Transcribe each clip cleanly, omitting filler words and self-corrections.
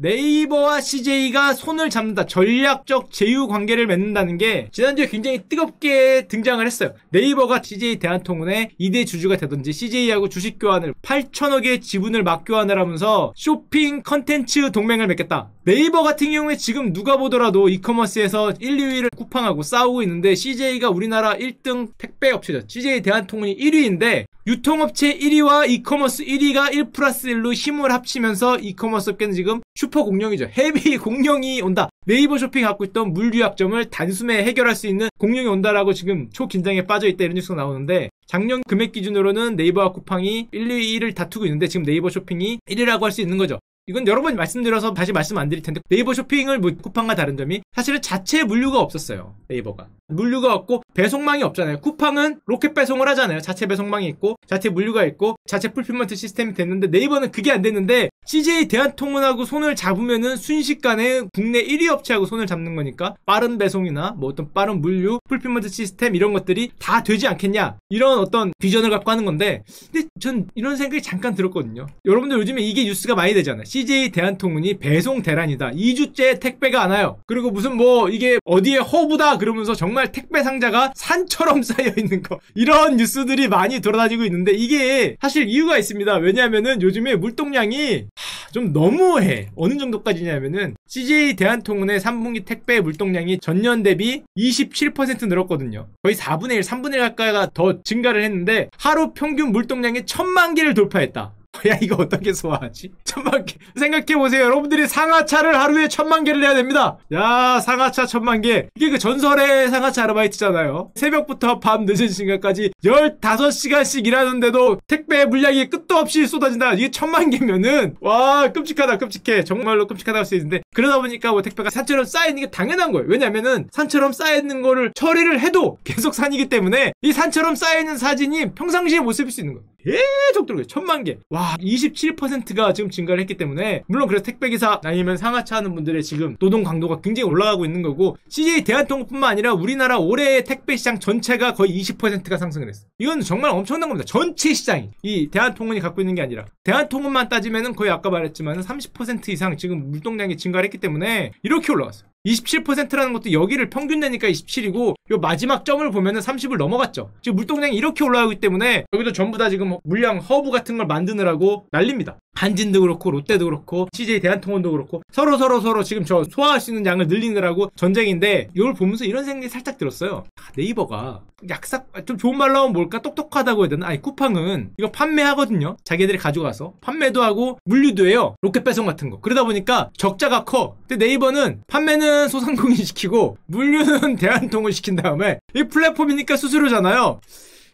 네이버와 CJ가 손을 잡는다, 전략적 제휴 관계를 맺는다는 게 지난주에 굉장히 뜨겁게 등장을 했어요. 네이버가 CJ 대한통운의 2대 주주가 되든지 CJ하고 주식 교환을 8천억의 지분을 맞교환을 하면서 쇼핑 컨텐츠 동맹을 맺겠다. 네이버 같은 경우에 지금 누가 보더라도 이커머스에서 1, 2위를 쿠팡하고 싸우고 있는데 CJ가 우리나라 1등 택배 업체죠. CJ 대한통운이 1위인데 유통업체 1위와 이커머스 1위가 1+1로 힘을 합치면서 이커머스 업계는 지금 슈퍼 공룡이죠. 헤비 공룡이 온다. 네이버 쇼핑 갖고 있던 물류약점을 단숨에 해결할 수 있는 공룡이 온다라고 지금 초긴장에 빠져있다 이런 뉴스가 나오는데 작년 금액 기준으로는 네이버와 쿠팡이 1, 2위를 다투고 있는데 지금 네이버 쇼핑이 1위라고 할 수 있는 거죠. 이건 여러 번 말씀드려서 다시 말씀 안 드릴 텐데 네이버 쇼핑을 쿠팡과 다른 점이 사실은 자체 물류가 없었어요. 네이버가 물류가 없고 배송망이 없잖아요. 쿠팡은 로켓 배송을 하잖아요. 자체 배송망이 있고 자체 물류가 있고 자체 풀필먼트 시스템이 됐는데 네이버는 그게 안 됐는데 CJ 대한통운하고 손을 잡으면은 순식간에 국내 1위 업체하고 손을 잡는 거니까 빠른 배송이나 뭐 어떤 빠른 물류 풀필먼트 시스템 이런 것들이 다 되지 않겠냐 이런 어떤 비전을 갖고 하는 건데 근데 전 이런 생각이 잠깐 들었거든요. 여러분들 요즘에 이게 뉴스가 많이 되잖아요. CJ 대한통운이 배송 대란이다. 2주째 택배가 안 와요. 그리고 무슨 뭐 이게 어디에 허브다 그러면서 정말 택배 상자가 산처럼 쌓여 있는 거 이런 뉴스들이 많이 돌아다니고 있는데 이게 사실 이유가 있습니다. 왜냐하면은 요즘에 물동량이 좀 너무해. 어느 정도까지냐면은 CJ 대한통운의 3분기 택배 물동량이 전년 대비 27% 늘었거든요. 거의 4분의 1, 3분의 1 가까이가 더 증가를 했는데 하루 평균 물동량이 1000만 개를 돌파했다. 야 이거 어떻게 소화하지? 1000만 개 생각해보세요. 여러분들이 상하차를 하루에 1000만 개를 해야 됩니다. 야 상하차 1000만 개 이게 그 전설의 상하차 아르바이트잖아요. 새벽부터 밤 늦은 시간까지 15시간씩 일하는데도 택배 물량이 끝도 없이 쏟아진다. 이게 1000만 개면은 와 끔찍하다. 끔찍해. 정말로 끔찍하다고 할 수 있는데 그러다 보니까 뭐 택배가 산처럼 쌓여있는 게 당연한 거예요. 왜냐면은 산처럼 쌓여있는 거를 처리를 해도 계속 산이기 때문에 이 산처럼 쌓여있는 사진이 평상시에 모습일 수 있는 거예요. 계속 들어가요. 1000만 개. 와 27%가 지금 증가를 했기 때문에 물론 그래서 택배기사 아니면 상하차 하는 분들의 지금 노동 강도가 굉장히 올라가고 있는 거고 CJ 대한통운뿐만 아니라 우리나라 올해의 택배 시장 전체가 거의 20%가 상승을 했어요. 이건 정말 엄청난 겁니다. 전체 시장이 이 대한통운이 갖고 있는 게 아니라 대한통운만 따지면은 거의 아까 말했지만 30% 이상 지금 물동량이 증가를 했기 때문에 이렇게 올라갔어요. 27%라는 것도 여기를 평균 내니까 27이고 요 마지막 점을 보면은 30을 넘어갔죠. 지금 물동량이 이렇게 올라가기 때문에 여기도 전부 다 지금 물량 허브 같은 걸 만드느라고 난립니다. 한진도 그렇고 롯데도 그렇고 CJ 대한통운도 그렇고 서로 지금 저 소화할 수 있는 양을 늘리느라고 전쟁인데 이걸 보면서 이런 생각이 살짝 들었어요. 네이버가 약삭 좀 좋은 말로 하면 뭘까 똑똑하다고 해야 되나? 아니 쿠팡은 이거 판매하거든요. 자기들이 가져가서 판매도 하고 물류도 해요. 로켓 배송 같은 거. 그러다 보니까 적자가 커. 근데 네이버는 판매는 소상공인 시키고 물류는 대한통운 시킨 다음에 이 플랫폼이니까 수수료잖아요.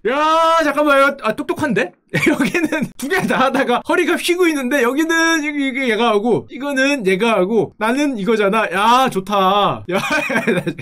야 잠깐만요. 아 똑똑한데? 여기는 두 개 다 하다가 허리가 휘고 있는데 여기는 이게 얘가 하고 이거는 얘가 하고 나는 이거잖아. 야 좋다. 야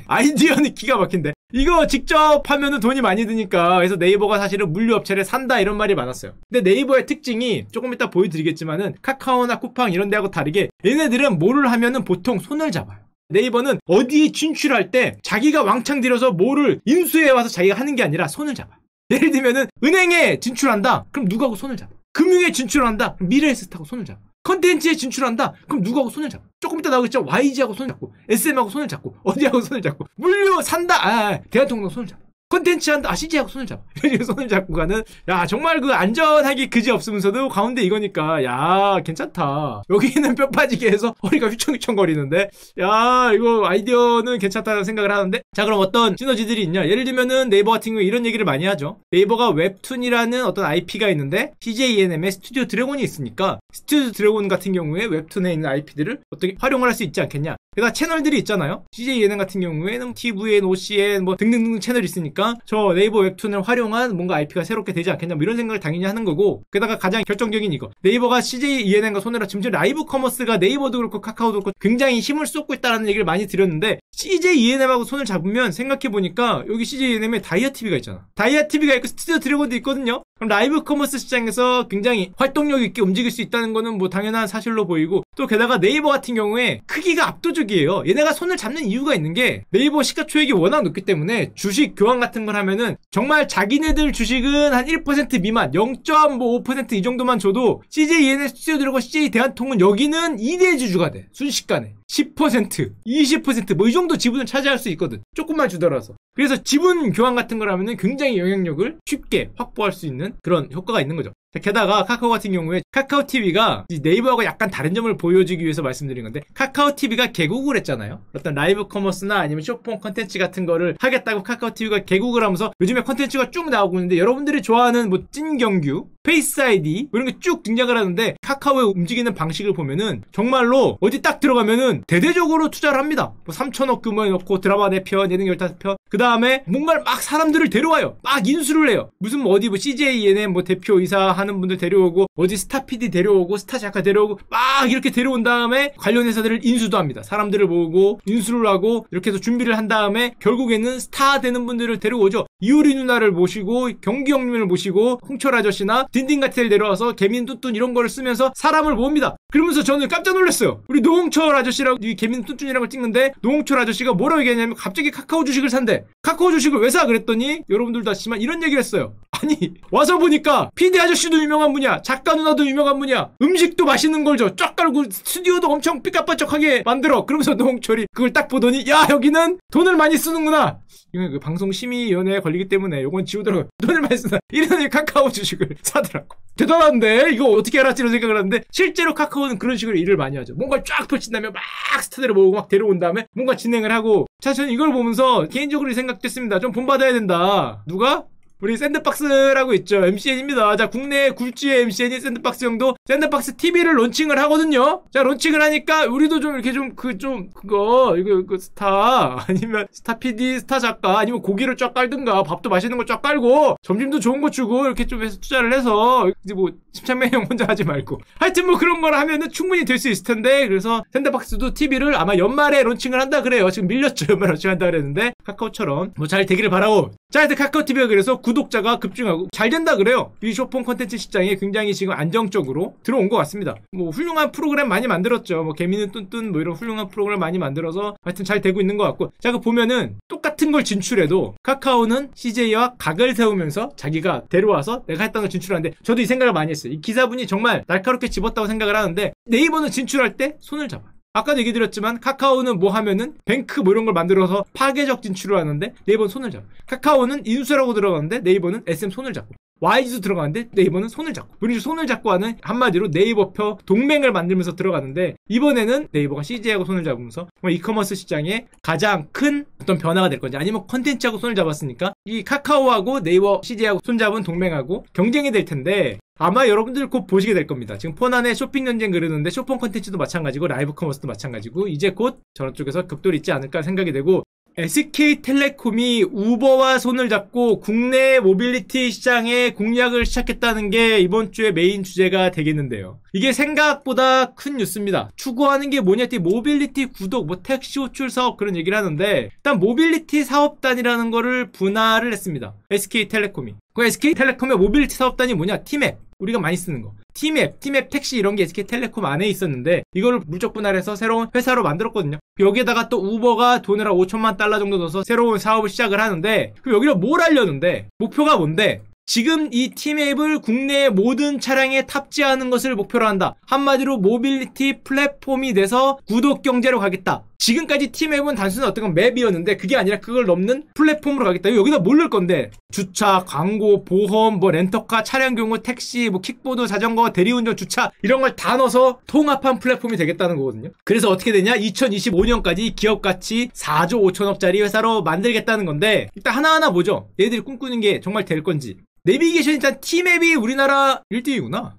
아이디어는 기가 막힌데 이거 직접 하면은 돈이 많이 드니까 그래서 네이버가 사실은 물류업체를 산다 이런 말이 많았어요. 근데 네이버의 특징이 조금 이따 보여드리겠지만은 카카오나 쿠팡 이런 데하고 다르게 얘네들은 뭐를 하면은 보통 손을 잡아요. 네이버는 어디에 진출할 때 자기가 왕창 들여서 뭐를 인수해 와서 자기가 하는 게 아니라 손을 잡아. 예를 들면은 은행에 진출한다. 그럼 누구하고 손을 잡아. 금융에 진출한다. 그럼 미래에셋하고 손을 잡아. 컨텐츠에 진출한다. 그럼 누구하고 손을 잡아. 조금 이따 나오겠죠. YG하고 손을 잡고 SM하고 손을 잡고 어디하고 손을 잡고 물류 산다. 대한통운하고 손을 잡아. 컨텐츠 한다. CJ하고 손을 잡아. 이런 식으로 손을 잡고 가는 야 정말 그 안전하게 그지 없으면서도 가운데 이거니까 야 괜찮다. 여기는 뼈 빠지게 해서 허리가 휘청휘청 거리는데 야 이거 아이디어는 괜찮다는 생각을 하는데 자 그럼 어떤 시너지들이 있냐. 예를 들면은 네이버 같은 경우에 이런 얘기를 많이 하죠. 네이버가 웹툰이라는 어떤 IP가 있는데 CJENM에 스튜디오 드래곤이 있으니까 스튜디오 드래곤 같은 경우에 웹툰에 있는 IP들을 어떻게 활용을 할 수 있지 않겠냐. 그러니까 채널들이 있잖아요. CJENM 같은 경우에는 TVN, OCN 뭐 등등등 채널이 있으니까 저 네이버 웹툰을 활용한 뭔가 IP가 새롭게 되지 않겠냐 뭐 이런 생각을 당연히 하는 거고 게다가 가장 결정적인 이거 네이버가 CJENM과 손해라 지금 라이브 커머스가 네이버도 그렇고 카카오도 그렇고 굉장히 힘을 쏟고 있다는 얘기를 많이 드렸는데 CJENM하고 손을 잡으면 생각해보니까 여기 CJENM에 다이아TV가 있잖아. 다이아TV가 있고 스튜디오 드래곤도 있거든요. 그럼 라이브 커머스 시장에서 굉장히 활동력 있게 움직일 수 있다는 거는 뭐 당연한 사실로 보이고, 또 게다가 네이버 같은 경우에 크기가 압도적이에요. 얘네가 손을 잡는 이유가 있는 게 네이버 시가총액이 워낙 높기 때문에 주식 교환 같은 걸 하면은 정말 자기네들 주식은 한 1% 미만 0.5% 이 정도만 줘도 CJ ENM 스튜디오들하고 CJ 대한통운 여기는 2대 주주가 돼. 순식간에 10% 20% 뭐 이 정도 지분을 차지할 수 있거든. 조금만 주더라도. 그래서 지분 교환 같은 걸 하면은 굉장히 영향력을 쉽게 확보할 수 있는 그런 효과가 있는 거죠. 게다가 카카오 같은 경우에 카카오 TV가 네이버하고 약간 다른 점을 보여주기 위해서 말씀드린 건데, 카카오 TV가 개국을 했잖아요. 어떤 라이브 커머스나 아니면 쇼폰 컨텐츠 같은 거를 하겠다고 카카오 TV가 개국을 하면서 요즘에 컨텐츠가 쭉 나오고 있는데, 여러분들이 좋아하는 뭐 찐경규, 페이스 아이디 뭐 이런 게 쭉 등장을 하는데, 카카오의 움직이는 방식을 보면은 정말로 어디 딱 들어가면은 대대적으로 투자를 합니다. 뭐 3천억 규모에 넣고 드라마 4편, 예능 15편, 그 다음에 뭔가를 막 사람들을 데려와요. 막 인수를 해요. 무슨 뭐 어디 뭐 CJ ENM 뭐 대표이사 하는 분들 데려오고, 어디 스타 PD 데려오고, 스타 작가 데려오고, 막 이렇게 데려온 다음에 관련 회사들을 인수도 합니다. 사람들을 모으고 인수를 하고 이렇게 해서 준비를 한 다음에 결국에는 스타 되는 분들을 데려오죠. 이효리 누나를 모시고, 경기 형님을 모시고, 홍철 아저씨나 딘딘가티를 데려와서 개민 뚠뚠 이런 거를 쓰면서 사람을 모읍니다. 그러면서 저는 깜짝 놀랐어요. 우리 노홍철 아저씨라고 이 개민 뚠뚠이라는 걸 찍는데, 노홍철 아저씨가 뭐라고 얘기하냐면 갑자기 카카오 주식을 산대. 카카오 주식을 왜 사? 그랬더니 여러분들도 아시지만 이런 얘기를 했어요. 아니 와서 보니까 PD 아저씨도 유명한 분이야, 작가 누나도 유명한 분이야, 음식도 맛있는 걸 줘, 쫙 깔고 스튜디오도 엄청 삐까뻔쩍하게 만들어. 그러면서 노홍철이 그걸 딱 보더니, 야 여기는 돈을 많이 쓰는구나. 이건 그 방송심의위원회에 걸리기 때문에 요건 지우더라고요. 돈을 많이 쓴다. 이러더니 카카오 주식을 사더라고. 대단한데 이거 어떻게 알았지 이런 생각을 하는데, 실제로 카카오는 그런 식으로 일을 많이 하죠. 뭔가 쫙 펼친 다음에 막 스타들을 모으고 막 데려온 다음에 뭔가 진행을 하고. 자, 저는 이걸 보면서 개인적으로 생각했습니다. 좀 본받아야 된다. 누가? 우리 샌드박스라고 있죠. MCN입니다. 자, 국내 굴지의 MCN이 샌드박스 형도 샌드박스 TV를 론칭을 하거든요. 자, 론칭을 하니까 우리도 좀 이렇게 이거 스타, 아니면 스타 PD, 스타 작가, 아니면 고기를 쫙 깔든가, 밥도 맛있는 거 쫙 깔고, 점심도 좋은 거 주고, 이렇게 좀 해서 투자를 해서, 이제 뭐, 심창맨 형 혼자 하지 말고. 하여튼 뭐 그런 걸 하면은 충분히 될 수 있을 텐데, 그래서 샌드박스도 TV를 아마 연말에 론칭을 한다 그래요. 지금 밀렸죠. 연말에 론칭한다 그랬는데, 카카오처럼 뭐 잘 되기를 바라고. 자, 하여튼 카카오 TV가 그래서 구독자가 급증하고 잘 된다 그래요. 이 쇼폰 콘텐츠 시장에 굉장히 지금 안정적으로 들어온 것 같습니다. 뭐 훌륭한 프로그램 많이 만들었죠. 뭐 개미는 뚠뚠 뭐 이런 훌륭한 프로그램 많이 만들어서 하여튼 잘 되고 있는 것 같고. 자, 그 보면은 똑같은 걸 진출해도 카카오는 CJ와 각을 세우면서 자기가 데려와서 내가 했던 걸 진출하는데, 저도 이 생각을 많이 했어요. 이 기사분이 정말 날카롭게 집었다고 생각을 하는데, 네이버는 진출할 때 손을 잡아. 아까도 얘기 드렸지만 카카오는 뭐 하면은 뱅크 뭐 이런 걸 만들어서 파괴적 진출을 하는데, 네이버는 손을 잡고. 카카오는 인수라고 들어가는데 네이버는 SM 손을 잡고. YG도 들어가는데 네이버는 손을 잡고. 우리 손을 잡고 하는, 한마디로 네이버표 동맹을 만들면서 들어가는데, 이번에는 네이버가 CJ하고 손을 잡으면서 이커머스 시장에 가장 큰 어떤 변화가 될 건지, 아니면 컨텐츠하고 손을 잡았으니까 이 카카오하고 네이버 CJ하고 손잡은 동맹하고 경쟁이 될 텐데, 아마 여러분들 곧 보시게 될 겁니다. 지금 폰 안에 쇼핑 전쟁 그러는데, 쇼폰 컨텐츠도 마찬가지고 라이브 커머스도 마찬가지고, 이제 곧 저런 쪽에서 격돌이 있지 않을까 생각이 되고, SK텔레콤이 우버와 손을 잡고 국내 모빌리티 시장에 공략을 시작했다는 게 이번 주의 메인 주제가 되겠는데요. 이게 생각보다 큰 뉴스입니다. 추구하는 게 뭐냐 했더니 모빌리티 구독, 뭐 택시 호출 사업 그런 얘기를 하는데, 일단 모빌리티 사업단이라는 거를 분할을 했습니다. SK텔레콤이. 그 SK텔레콤의 모빌리티 사업단이 뭐냐? 티맵. 우리가 많이 쓰는 거. 티맵 택시 이런 게 SK텔레콤 안에 있었는데, 이걸 물적 분할해서 새로운 회사로 만들었거든요. 여기에다가 또 우버가 돈을 한 5천만 달러 정도 넣어서 새로운 사업을 시작을 하는데, 그럼 여기로 뭘 하려는데, 목표가 뭔데? 지금 이 티맵을 국내의 모든 차량에 탑재하는 것을 목표로 한다. 한마디로 모빌리티 플랫폼이 돼서 구독 경제로 가겠다. 지금까지 티맵은 단순한 어떤 맵이었는데, 그게 아니라 그걸 넘는 플랫폼으로 가겠다. 여기다 뭘 넣을 건데, 주차, 광고, 보험, 뭐 렌터카, 차량 경우, 택시, 뭐 킥보드, 자전거, 대리운전, 주차 이런 걸 다 넣어서 통합한 플랫폼이 되겠다는 거거든요. 그래서 어떻게 되냐? 2025년까지 기업 가치 4조 5천억짜리 회사로 만들겠다는 건데, 일단 하나하나 보죠. 얘들이 꿈꾸는 게 정말 될 건지. 내비게이션 일단 티맵이 우리나라 1등이구나.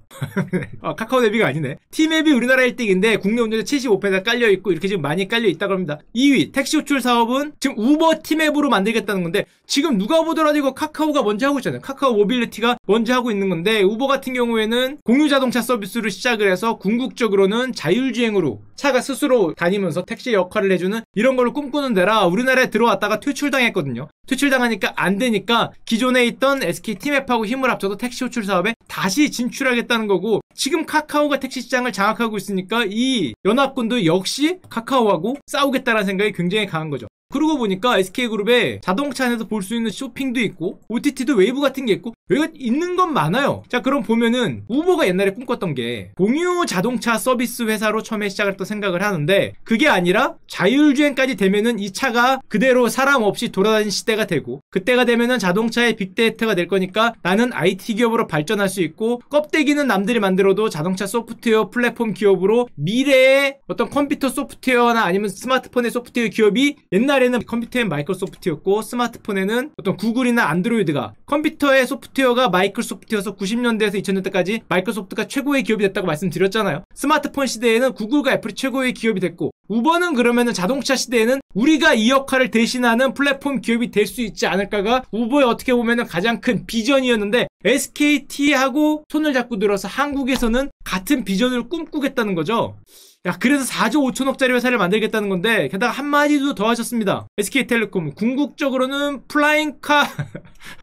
카카오 내비가 아니네. T맵이 우리나라 1등인데 국내 운전자 75%가 깔려있고 이렇게 지금 많이 깔려있다고 합니다. 2위 택시 호출 사업은 지금 우버 T맵으로 만들겠다는 건데 지금 누가 보더라도 이거 카카오가 먼저 하고 있잖아요. 카카오 모빌리티가 먼저 하고 있는 건데 우버 같은 경우에는 공유 자동차 서비스를 시작을 해서 궁극적으로는 자율주행으로 차가 스스로 다니면서 택시 역할을 해주는 이런 걸 꿈꾸는 데라 우리나라에 들어왔다가 퇴출당했거든요. 퇴출당하니까 안 되니까 기존에 있던 SK T맵하고 힘을 합쳐서 택시 호출 사업에 다시 진출하겠다는 거고 지금 카카오가 택시 시장을 장악하고 있으니까 이 연합군도 역시 카카오하고 싸우겠다는 생각이 굉장히 강한 거죠. 그러고 보니까 SK그룹에 자동차 안에서 볼 수 있는 쇼핑도 있고 OTT도 웨이브 같은 게 있고 여기가 있는 건 많아요. 자 그럼 보면은 우버가 옛날에 꿈꿨던 게 공유 자동차 서비스 회사로 처음에 시작했던 생각을 하는데 그게 아니라 자율주행까지 되면은 이 차가 그대로 사람 없이 돌아다니는 시대가 되고 그때가 되면은 자동차의 빅데이터가 될 거니까 나는 IT 기업으로 발전할 수 있고 껍데기는 남들이 만들어도 자동차 소프트웨어 플랫폼 기업으로 미래의 어떤 컴퓨터 소프트웨어나 아니면 스마트폰의 소프트웨어 기업이 옛날에는 컴퓨터엔 마이크로소프트였고 스마트폰에는 어떤 구글이나 안드로이드가 컴퓨터의 소프트웨어가 마이크로소프트여서 90년대에서 2000년대까지 마이크로소프트가 최고의 기업이 됐다고 말씀드렸잖아요. 스마트폰 시대에는 구글과 애플이 최고의 기업이 됐고 우버는 그러면은 자동차 시대에는 우리가 이 역할을 대신하는 플랫폼 기업이 될 수 있지 않을까가 우버의 어떻게 보면은 가장 큰 비전이었는데 SKT하고 손을 잡고 들어서 한국에서는 같은 비전을 꿈꾸겠다는 거죠. 야 그래서 4조 5천억짜리 회사를 만들겠다는 건데 게다가 한마디도 더 하셨습니다. SK텔레콤 궁극적으로는 플라잉카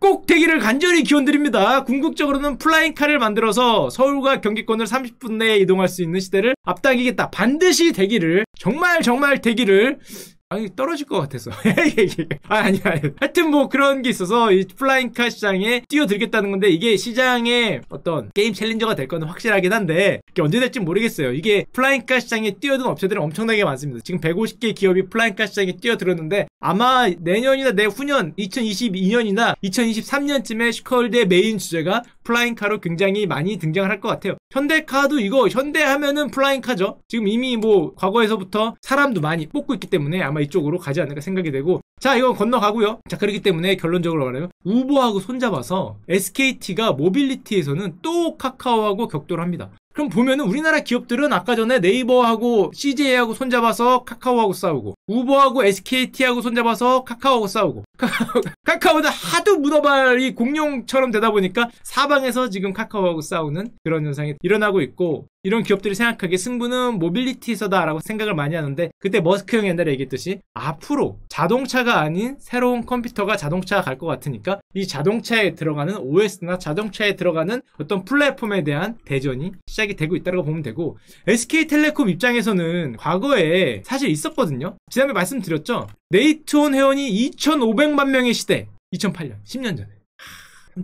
꼭 되기를 간절히 기원드립니다. 궁극적으로는 플라잉카를 만들어서 서울과 경기권을 30분 내에 이동할 수 있는 시대를 앞당기겠다. 반드시 되기를 정말 되기를 아니 떨어질 것 같아서 아니 하여튼 뭐 그런 게 있어서 이 플라잉카 시장에 뛰어들겠다는 건데 이게 시장의 어떤 게임 챌린저가 될 거는 확실하긴 한데 이게 언제 될지 모르겠어요. 이게 플라잉카 시장에 뛰어든 업체들은 엄청나게 많습니다. 지금 150개 기업이 플라잉카 시장에 뛰어들었는데 아마 내년이나 내후년 2022년이나 2023년쯤에 슈커월드의 메인 주제가 플라잉카로 굉장히 많이 등장을 할 것 같아요. 현대카도 이거 현대하면은 플라잉카죠. 지금 이미 뭐 과거에서부터 사람도 많이 뽑고 있기 때문에 아마 이쪽으로 가지 않을까 생각이 되고 자 이건 건너가고요. 자 그렇기 때문에 결론적으로 말하면 우버하고 손잡아서 SKT가 모빌리티에서는 또 카카오하고 격돌을 합니다. 그럼 보면은 우리나라 기업들은 아까 전에 네이버하고 CJ하고 손잡아서 카카오하고 싸우고 우버하고 SKT하고 손잡아서 카카오하고 싸우고 카카오는 하도 문어발이 공룡처럼 되다 보니까 사방에서 지금 카카오하고 싸우는 그런 현상이 일어나고 있고 이런 기업들이 생각하기에 승부는 모빌리티에서다 라고 생각을 많이 하는데 그때 머스크 형이 옛날에 얘기했듯이 앞으로 자동차가 아닌 새로운 컴퓨터가 자동차가 갈 것 같으니까 이 자동차에 들어가는 OS나 자동차에 들어가는 어떤 플랫폼에 대한 대전이 시작이 되고 있다고 보면 되고 SK텔레콤 입장에서는 과거에 사실 있었거든요. 지난번에 말씀드렸죠. 네이트온 회원이 2,500만 명의 시대 2008년 10년 전에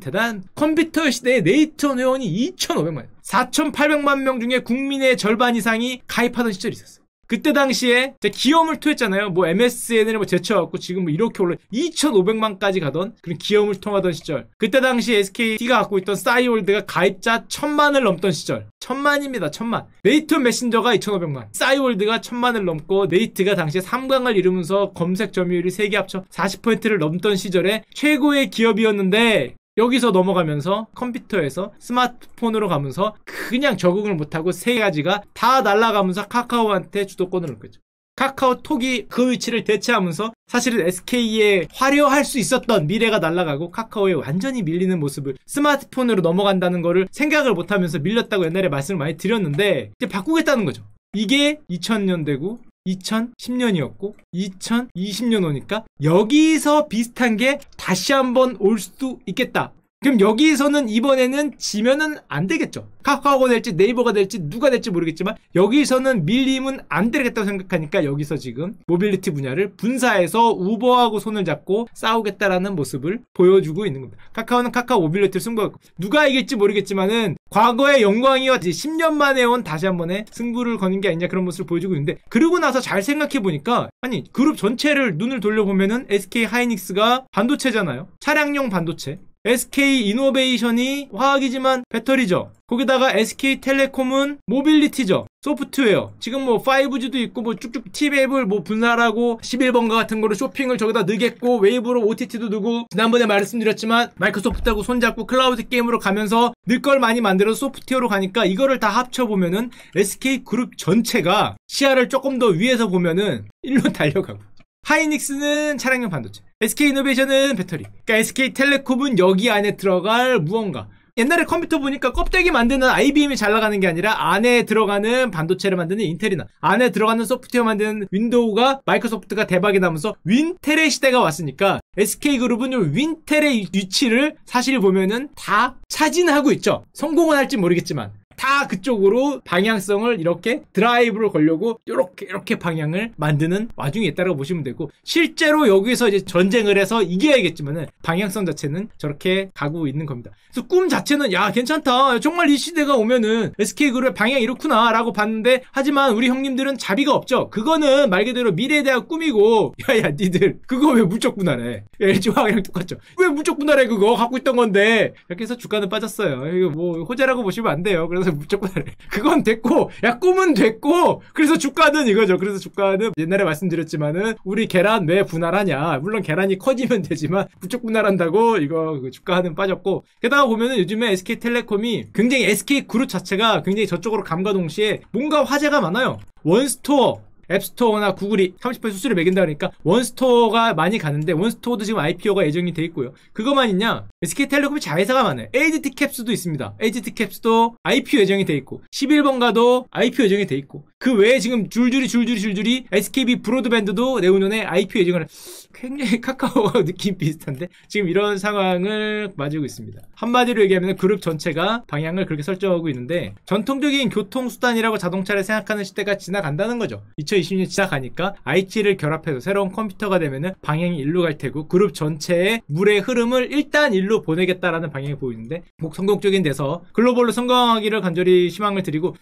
대단한 컴퓨터 시대에 네이트온 회원이 2,500만 4,800만 명 중에 국민의 절반 이상이 가입하던 시절이 있었어요. 그때 당시에 기염을 토했잖아요. 뭐 MSN을 뭐 제쳐갖고 지금 뭐 이렇게 올라 2,500만까지 가던 그런 기염을 통하던 시절. 그때 당시 SKT가 갖고 있던 싸이월드가 가입자 1,000만을 넘던 시절. 1,000만입니다. 1,000만. 네이트온 메신저가 2,500만. 싸이월드가 1,000만을 넘고 네이트가 당시에 3강을 이루면서 검색 점유율이 3개 합쳐 40%를 넘던 시절에 최고의 기업이었는데 여기서 넘어가면서 컴퓨터에서 스마트폰으로 가면서 그냥 적응을 못하고 세 가지가 다 날아가면서 카카오한테 주도권을 얻겠죠. 카카오톡이 그 위치를 대체하면서 사실은 SK에 화려할 수 있었던 미래가 날아가고 카카오에 완전히 밀리는 모습을 스마트폰으로 넘어간다는 거를 생각을 못하면서 밀렸다고 옛날에 말씀을 많이 드렸는데 이제 바꾸겠다는 거죠. 이게 2000년대고 2010년이었고 2020년 오니까 여기서 비슷한 게 다시 한번 올 수도 있겠다. 그럼 여기서는 이번에는 지면은 안 되겠죠. 카카오가 될지 네이버가 될지 누가 될지 모르겠지만 여기서는 밀림은 안 되겠다고 생각하니까 여기서 지금 모빌리티 분야를 분사해서 우버하고 손을 잡고 싸우겠다라는 모습을 보여주고 있는 겁니다. 카카오는 카카오 모빌리티를 승부하고 누가 이길지 모르겠지만은 과거의 영광이었 10년 만에 온 다시 한 번의 승부를 거는 게 아니냐 그런 모습을 보여주고 있는데 그러고 나서 잘 생각해보니까 아니 그룹 전체를 눈을 돌려보면은 SK 하이닉스가 반도체잖아요. 차량용 반도체. SK이노베이션이 화학이지만 배터리죠. 거기다가 SK텔레콤은 모빌리티죠. 소프트웨어. 지금 뭐 5G도 있고 뭐 쭉쭉 T맵을 뭐 분할하고 11번가 같은 거로 쇼핑을 저기다 넣겠고 웨이브로 OTT도 넣고 지난번에 말씀드렸지만 마이크로소프트하고 손잡고 클라우드 게임으로 가면서 늘 걸 많이 만들어서 소프트웨어로 가니까 이거를 다 합쳐보면은 SK그룹 전체가 시야를 조금 더 위에서 보면은 일로 달려가고 하이닉스는 차량용 반도체, SK이노베이션은 배터리, 그러니까 SK텔레콤은 여기 안에 들어갈 무언가. 옛날에 컴퓨터 보니까 껍데기 만드는 IBM이 잘 나가는 게 아니라 안에 들어가는 반도체를 만드는 인텔이나 안에 들어가는 소프트웨어 만드는 윈도우가 마이크로소프트가 대박이 나면서 윈텔의 시대가 왔으니까 SK그룹은 윈텔의 위치를 사실 보면은 다 차지하고 있죠. 성공은 할지 모르겠지만 다 그쪽으로 방향성을 이렇게 드라이브를 걸려고 이렇게 방향을 만드는 와중에 있다고 보시면 되고, 실제로 여기서 이제 전쟁을 해서 이겨야겠지만은 방향성 자체는 저렇게 가고 있는 겁니다. 그래서 꿈 자체는 야 괜찮다, 정말 이 시대가 오면은 SK그룹의 방향이 이렇구나 라고 봤는데, 하지만 우리 형님들은 자비가 없죠. 그거는 말 그대로 미래에 대한 꿈이고, 야야 니들 그거 왜 물적 분할해? LG화학이랑 똑같죠. 왜 물적 분할해? 그거 갖고 있던 건데. 이렇게 해서 주가는 빠졌어요. 이거 뭐 호재라고 보시면 안 돼요. 그래서 무조건 그건 됐고, 야 꿈은 됐고, 그래서 주가는 이거죠. 그래서 주가는 옛날에 말씀드렸지만은 우리 계란 왜 분할하냐, 물론 계란이 커지면 되지만 무척 분할한다고 이거 주가는 빠졌고, 게다가 보면은 요즘에 SK텔레콤이 굉장히 SK그룹 자체가 굉장히 저쪽으로 감과 동시에 뭔가 화제가 많아요. 원스토어, 앱스토어나 구글이 30% 수수료 매긴다 그러니까 원스토어가 많이 가는데, 원스토어도 지금 IPO가 예정이 돼 있고요. 그것만 있냐? SK텔레콤이 자회사가 많아요. AGT캡스도 있습니다. AGT캡스도 IPO 예정이 돼 있고, 11번가도 IPO 예정이 돼 있고, 그 외에 지금 줄줄이 SKB 브로드밴드도 내후년에 IPO 예정을, 굉장히 카카오가 느낌 비슷한데 지금 이런 상황을 맞이고 있습니다. 한마디로 얘기하면 그룹 전체가 방향을 그렇게 설정하고 있는데, 전통적인 교통수단이라고 자동차를 생각하는 시대가 지나간다는 거죠. 2020년 지나가니까 IT를 결합해서 새로운 컴퓨터가 되면은 방향이 일로 갈 테고, 그룹 전체의 물의 흐름을 일단 일로 보내겠다라는 방향이 보이는데, 꼭 성공적인 데서 글로벌로 성공하기를 간절히 희망을 드리고,